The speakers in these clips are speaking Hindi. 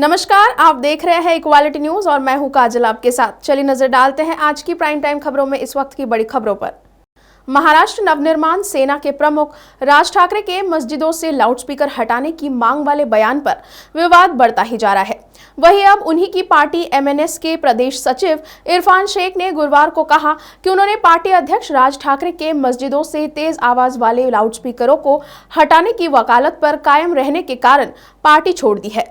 नमस्कार, आप देख रहे हैं इक्वालिटी न्यूज और मैं हूं काजल आपके साथ। चलिए नजर डालते हैं आज की प्राइम टाइम खबरों में इस वक्त की बड़ी खबरों पर। महाराष्ट्र नवनिर्माण सेना के प्रमुख राज ठाकरे के मस्जिदों से लाउडस्पीकर हटाने की मांग वाले बयान पर विवाद बढ़ता ही जा रहा है। वहीं अब उन्हीं की पार्टी एमएनएस के प्रदेश सचिव इरफान शेख ने गुरुवार को कहा कि उन्होंने पार्टी अध्यक्ष राज ठाकरे के मस्जिदों से तेज आवाज वाले लाउडस्पीकरों को हटाने की वकालत पर कायम रहने के कारण पार्टी छोड़ दी है।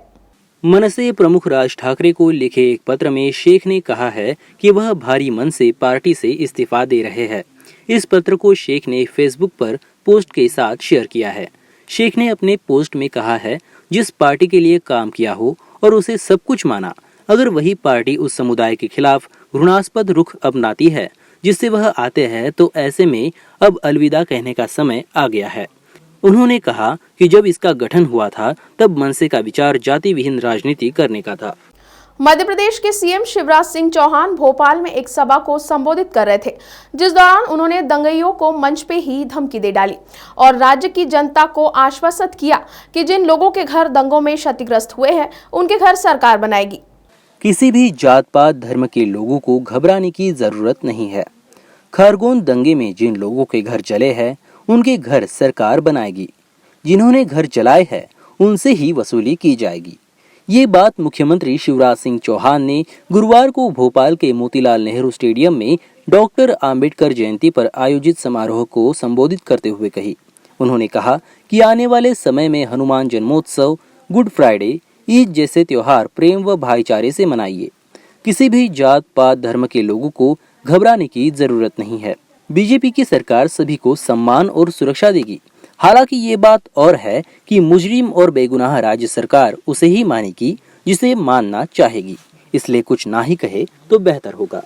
मनसे प्रमुख राज ठाकरे को लिखे एक पत्र में शेख ने कहा है कि वह भारी मन से पार्टी से इस्तीफा दे रहे हैं। इस पत्र को शेख ने फेसबुक पर पोस्ट के साथ शेयर किया है। शेख ने अपने पोस्ट में कहा है, जिस पार्टी के लिए काम किया हो और उसे सब कुछ माना, अगर वही पार्टी उस समुदाय के खिलाफ घृणास्पद रुख अपनाती है जिससे वह आते हैं, तो ऐसे में अब अलविदा कहने का समय आ गया है। उन्होंने कहा कि जब इसका गठन हुआ था तब मनसे का विचार जाति विहीन राजनीति करने का था। मध्य प्रदेश के सीएम शिवराज सिंह चौहान भोपाल में एक सभा को संबोधित कर रहे थे, जिस दौरान उन्होंने दंगइयों को मंच पे ही धमकी दे डाली और राज्य की जनता को आश्वस्त किया कि जिन लोगों के घर दंगों में क्षतिग्रस्त हुए हैं उनके घर सरकार बनाएगी। किसी भी जात पात धर्म के लोगों को घबराने की जरूरत नहीं है। खरगोन दंगे में जिन लोगों के घर जले हैं उनके घर सरकार बनाएगी। जिन्होंने घर जलाए हैं उनसे ही वसूली की जाएगी। ये बात मुख्यमंत्री शिवराज सिंह चौहान ने गुरुवार को भोपाल के मोतीलाल नेहरू स्टेडियम में डॉक्टर आम्बेडकर जयंती पर आयोजित समारोह को संबोधित करते हुए कही। उन्होंने कहा कि आने वाले समय में हनुमान जन्मोत्सव, गुड फ्राइडे, ईद जैसे त्योहार प्रेम व भाईचारे से मनाइए। किसी भी जात पात धर्म के लोगों को घबराने की जरूरत नहीं है। बीजेपी की सरकार सभी को सम्मान और सुरक्षा देगी। हालांकि ये बात और है कि मुजरिम और बेगुनाह राज्य सरकार उसे ही मानेगी जिसे मानना चाहेगी, इसलिए कुछ ना ही कहे तो बेहतर होगा।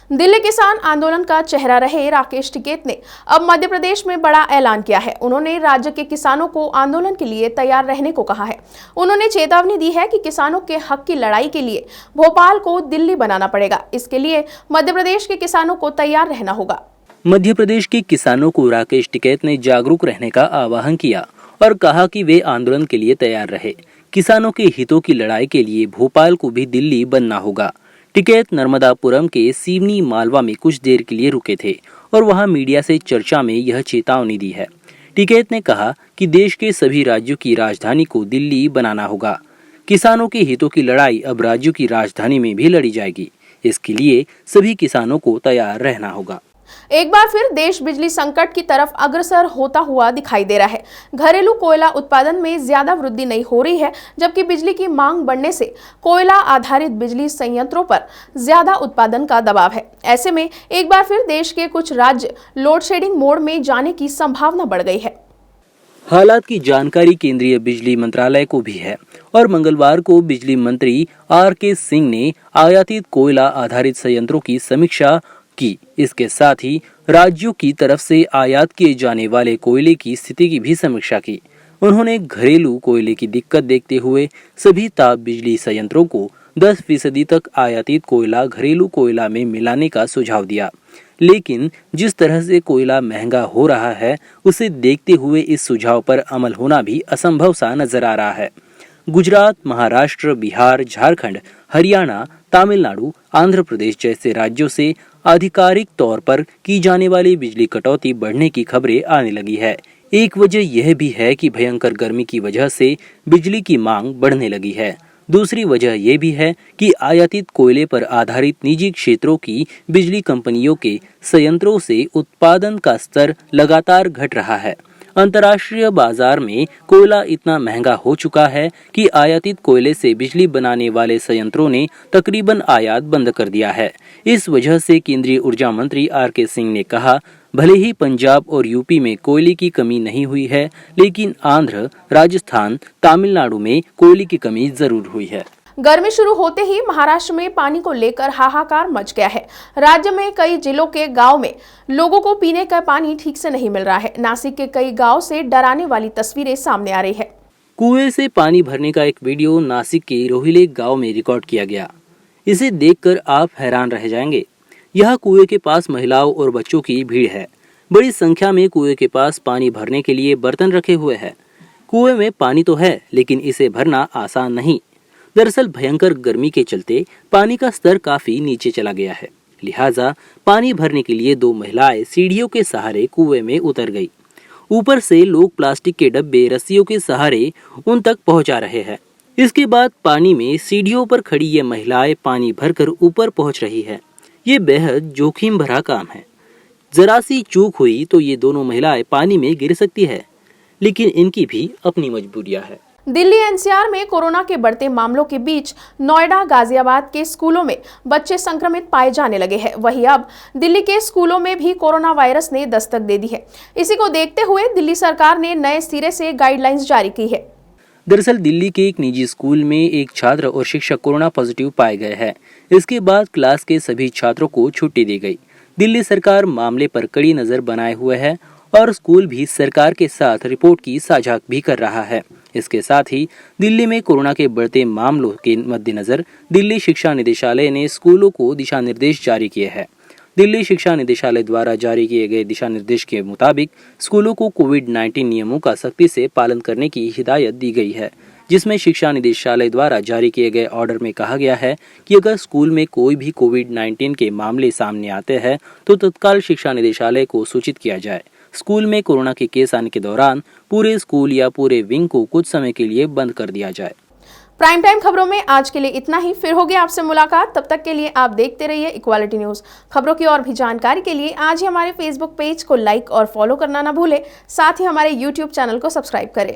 दिल्ली किसान आंदोलन का चेहरा रहे राकेश टिकैत ने अब मध्य प्रदेश में बड़ा ऐलान किया है। उन्होंने राज्य के किसानों को आंदोलन के लिए तैयार रहने को कहा है। उन्होंने चेतावनी दी है कि किसानों के हक की लड़ाई के लिए भोपाल को दिल्ली बनाना पड़ेगा। इसके लिए मध्य प्रदेश के किसानों को तैयार रहना होगा। मध्य प्रदेश के किसानों को राकेश टिकैत ने जागरूक रहने का आह्वान किया और कहा कि वे आंदोलन के लिए तैयार रहे। किसानों के हितों की लड़ाई के लिए भोपाल को भी दिल्ली बनना होगा। टिकैत नर्मदापुरम के सीवनी मालवा में कुछ देर के लिए रुके थे और वहां मीडिया से चर्चा में यह चेतावनी दी है। टिकैत ने कहा कि देश के सभी राज्यों की राजधानी को दिल्ली बनाना होगा। किसानों के हितों की लड़ाई अब राज्यों की राजधानी में भी लड़ी जाएगी। इसके लिए सभी किसानों को तैयार रहना होगा। एक बार फिर देश बिजली संकट की तरफ अग्रसर होता हुआ दिखाई दे रहा है। घरेलू कोयला उत्पादन में ज्यादा वृद्धि नहीं हो रही है, जबकि बिजली की मांग बढ़ने से कोयला आधारित बिजली संयंत्रों पर ज्यादा उत्पादन का दबाव है। ऐसे में एक बार फिर देश के कुछ राज्य लोड शेडिंग मोड में जाने की संभावना बढ़ गई है। हालात की जानकारी केंद्रीय बिजली मंत्रालय को भी है और मंगलवार को बिजली मंत्री आर.के. सिंह ने आयातित कोयला आधारित संयंत्रों की समीक्षा की। इसके साथ ही राज्यों की तरफ से आयात किए जाने वाले कोयले की स्थिति की भी समीक्षा की। उन्होंने घरेलू कोयले की दिक्कत देखते हुए सभी ताप बिजली संयंत्रों को 10% तक आयातित कोयला घरेलू कोयला में मिलाने का सुझाव दिया। लेकिन जिस तरह से कोयला महंगा हो रहा है, उसे देखते हुए इस सुझाव पर अमल होना भी असंभव सा नजर आ रहा है। गुजरात, महाराष्ट्र, बिहार, झारखंड, हरियाणा, तमिलनाडु, आंध्र प्रदेश जैसे राज्यों से आधिकारिक तौर पर की जाने वाली बिजली कटौती बढ़ने की खबरें आने लगी है। एक वजह यह भी है कि भयंकर गर्मी की वजह से बिजली की मांग बढ़ने लगी है। दूसरी वजह यह भी है कि आयातित कोयले पर आधारित निजी क्षेत्रों की बिजली कंपनियों के संयंत्रों से उत्पादन का स्तर लगातार घट रहा है। अंतर्राष्ट्रीय बाजार में कोयला इतना महंगा हो चुका है कि आयातित कोयले से बिजली बनाने वाले संयंत्रों ने तकरीबन आयात बंद कर दिया है। इस वजह से केंद्रीय ऊर्जा मंत्री आर.के. सिंह ने कहा, भले ही पंजाब और यूपी में कोयले की कमी नहीं हुई है, लेकिन आंध्र, राजस्थान, तमिलनाडु में कोयले की कमी जरूर हुई है। गर्मी शुरू होते ही महाराष्ट्र में पानी को लेकर हाहाकार मच गया है। राज्य में कई जिलों के गांव में लोगों को पीने का पानी ठीक से नहीं मिल रहा है। नासिक के कई गांव से डराने वाली तस्वीरें सामने आ रही है। कुएं से पानी भरने का एक वीडियो नासिक के रोहिले गांव में रिकॉर्ड किया गया। इसे देखकर आप हैरान रह जाएंगे। यह कुएं के पास महिलाओं और बच्चों की भीड़ है। बड़ी संख्या में कुएं के पास पानी भरने के लिए बर्तन रखे हुए हैं। कुएं में पानी तो है, लेकिन इसे भरना आसान नहीं। दरअसल भयंकर गर्मी के चलते पानी का स्तर काफी नीचे चला गया है, लिहाजा पानी भरने के लिए 2 महिलाएं सीढ़ियों के सहारे कुएं में उतर गई। ऊपर से लोग प्लास्टिक के डब्बे रस्सियों के सहारे उन तक पहुंचा रहे हैं। इसके बाद पानी में सीढ़ियों पर खड़ी ये महिलाएं पानी भरकर ऊपर पहुंच रही है। ये बेहद जोखिम भरा काम है। जरा सी चूक हुई तो ये दोनों महिलाएं पानी में गिर सकती है, लेकिन इनकी भी अपनी मजबूरियां है। दिल्ली एनसीआर में कोरोना के बढ़ते मामलों के बीच नोएडा, गाजियाबाद के स्कूलों में बच्चे संक्रमित पाए जाने लगे हैं। वहीं अब दिल्ली के स्कूलों में भी कोरोना वायरस ने दस्तक दे दी है। इसी को देखते हुए दिल्ली सरकार ने नए सिरे से गाइडलाइंस जारी की है। दरअसल दिल्ली के एक निजी स्कूल में एक छात्र और शिक्षक कोरोना पॉजिटिव पाए गए हैं। इसके बाद क्लास के सभी छात्रों को छुट्टी दी गई। दिल्ली सरकार मामले पर कड़ी नजर बनाए हुए है और स्कूल भी सरकार के साथ रिपोर्ट की साझा भी कर रहा है। इसके साथ ही दिल्ली में कोरोना के बढ़ते मामलों के मद्देनजर दिल्ली शिक्षा निदेशालय ने स्कूलों को दिशा निर्देश जारी किए हैं। दिल्ली शिक्षा निदेशालय द्वारा जारी किए गए दिशा निर्देश के मुताबिक स्कूलों को कोविड-19 नियमों का सख्ती से पालन करने की हिदायत दी गई है, जिसमें शिक्षा निदेशालय द्वारा जारी किए गए ऑर्डर में कहा गया है कि अगर स्कूल में कोई भी कोविड-19 के मामले सामने आते हैं तो तत्काल शिक्षा निदेशालय को सूचित किया जाए। स्कूल में कोरोना के केस आने के दौरान पूरे स्कूल या पूरे विंग को कुछ समय के लिए बंद कर दिया जाए। प्राइम टाइम खबरों में आज के लिए इतना ही। फिर होगी आपसे मुलाकात। तब तक के लिए आप देखते रहिए इक्वालिटी न्यूज। खबरों की और भी जानकारी के लिए आज ही हमारे फेसबुक पेज को लाइक और फॉलो करना ना भूलें। साथ ही हमारे यूट्यूब चैनल को सब्सक्राइब करें।